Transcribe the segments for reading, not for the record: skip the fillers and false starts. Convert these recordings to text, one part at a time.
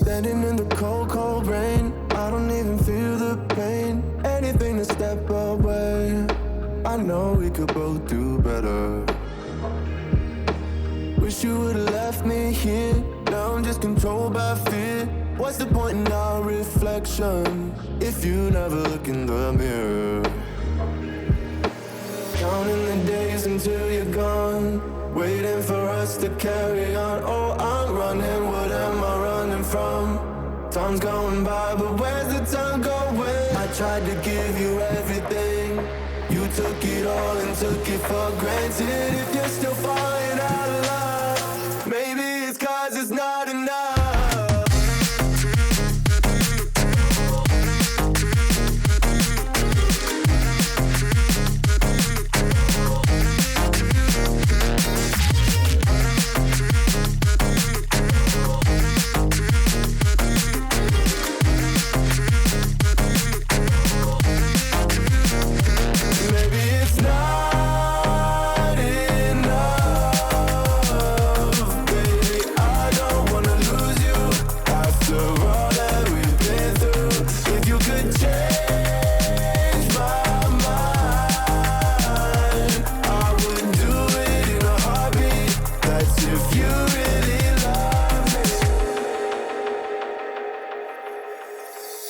Standing in the cold, cold rain, I don't even feel the pain. Anything to step away, I know we could both do better. Wish you would've left me here. Now I'm just controlled by fear. What's the point in our reflection if you never look in the mirror? Counting the days until you're gone, waiting for us to carry on. Oh, I'm running, what am I running from? Time's going by, but where's the time going? I tried to give you everything, you took it all and took it for granted. If you're still falling out of love, maybe it's 'cause it's not enough.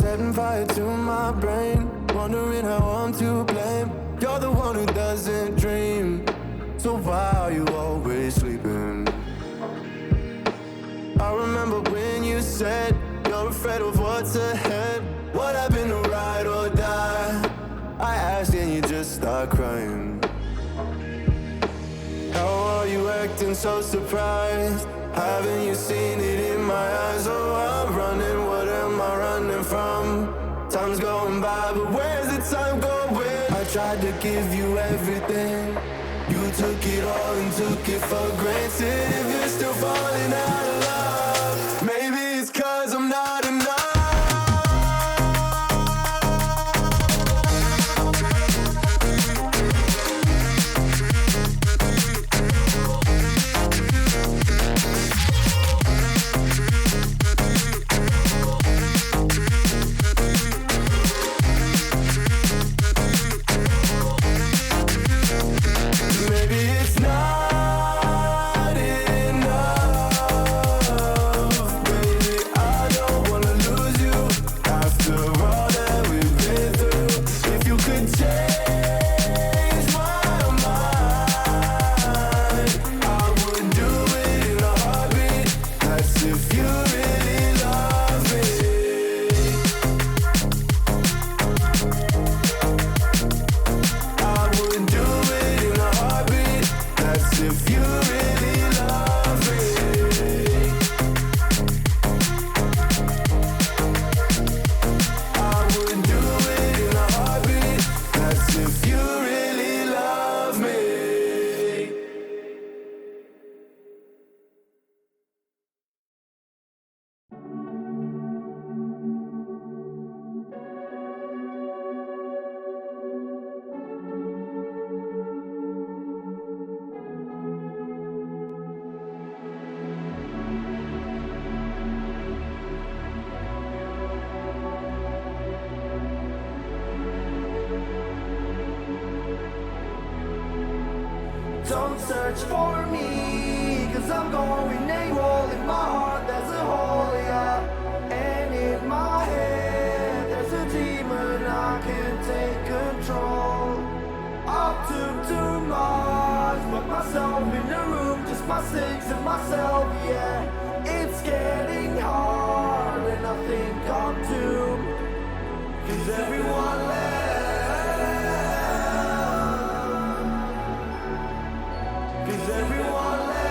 Setting fire to my brain, wondering how I'm to blame. You're the one who doesn't dream, so why are you always sleeping? I remember when you said you're afraid of what's ahead. What happened to ride or die? I asked and you just start crying. How are you acting so surprised? Haven't you seen it in my eyes? Oh, I'm running, what am I running from? Time's going by, but where's the time going? I tried to give you everything, you took it all and took it for granted. If you're still falling out of love, maybe it's 'cause I'm not enough. Don't search for me, 'cause I'm going AWOL. In my heart there's a hole, yeah. And in my head there's a demon, I can't take control. I took too much, put myself in the room, just my six and myself, yeah. It's getting hard and I think I'm doomed, 'cause everyone left. Everyone left.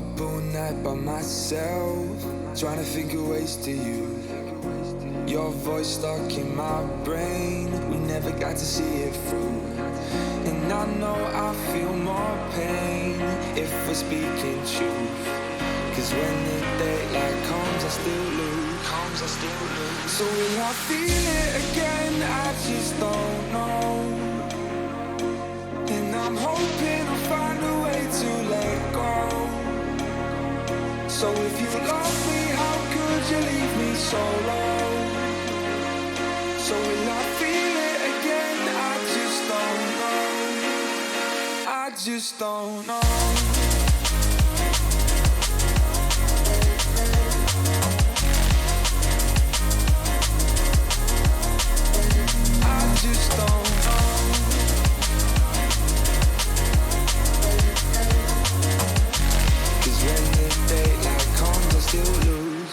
up all night by myself, trying to figure ways to you. Your voice stuck in my brain, we never got to see it through. And I know I feel more pain if we're speaking truth. Cause when the daylight comes, I still lose. So will I feel it again? I just don't know. And I'm hoping I'll find a way to let go. So if you love me, how could you leave me so low? So will I feel it again? I just don't know. I just don't know. Just don't know. Cause when the daylight comes, I still lose.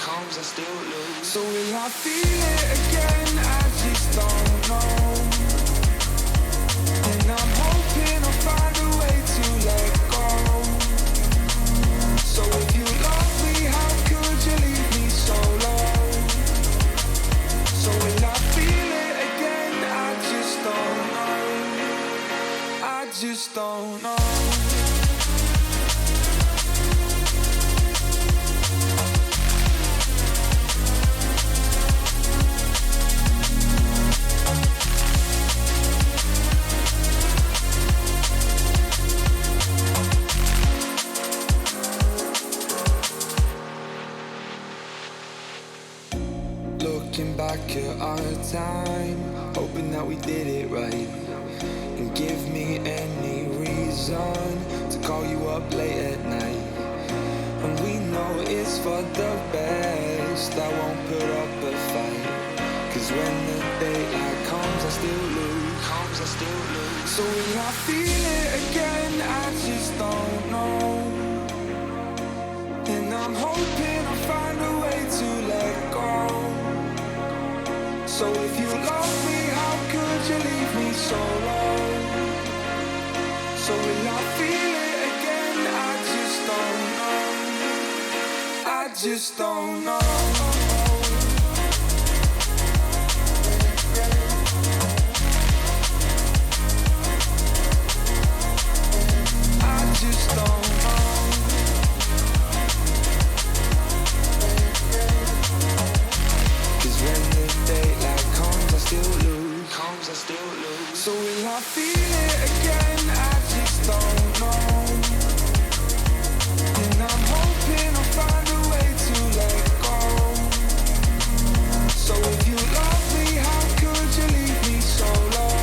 So will I feel it again? I just don't know. And I'm hoping I'll find a way to let go. So if you love me, how could you leave me so low? So will I feel it again? I just don't know. I just don't know. Looking back at our time, hoping that we did it right. And give me any reason to call you up late at night. And we know it's for the best, I won't put up a fight. Cause when the daylight comes, I still lose. So will I feel it again? I just don't know. And I'm hoping I'll find a way to let go. So if you love me, how could you leave me so low? So will I feel it again? I just don't know. I just don't know. I just don't know. Cause when the daylight comes, I still lose. So will I feel it again? I just don't know. And I'm hoping I'll find a way to let go. So if you love me, how could you leave me so low?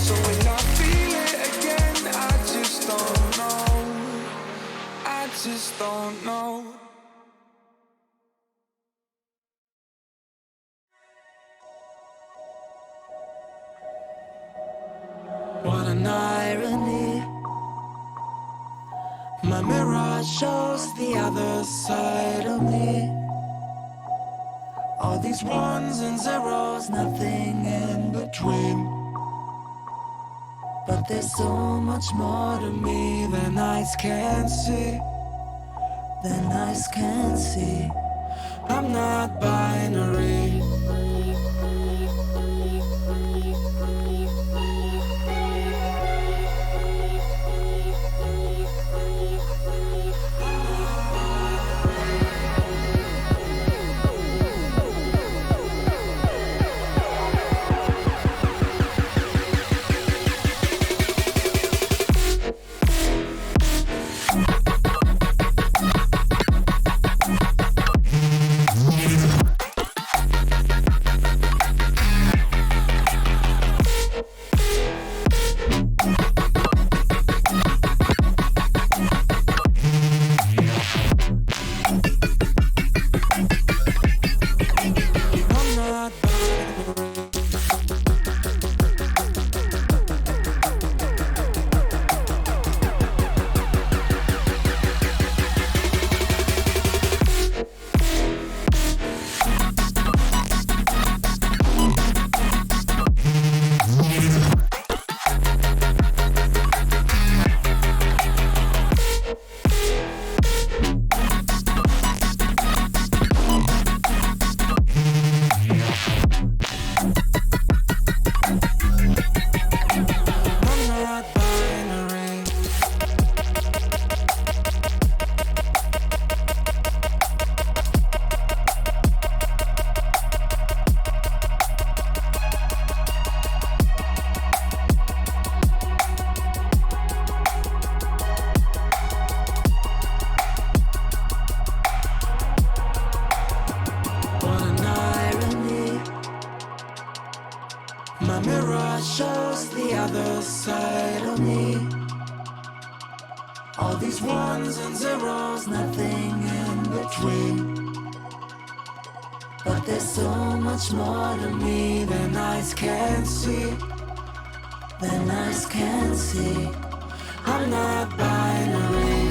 So will I feel it again? I just don't know. I just don't know. What an irony. My mirror shows the other side of me. All these ones and zeros, nothing in between. But there's so much more to me than eyes can see. I'm not binary. these ones and zeros, nothing in between. But there's so much more to me than eyes can see. Than eyes can see. I'm not binary.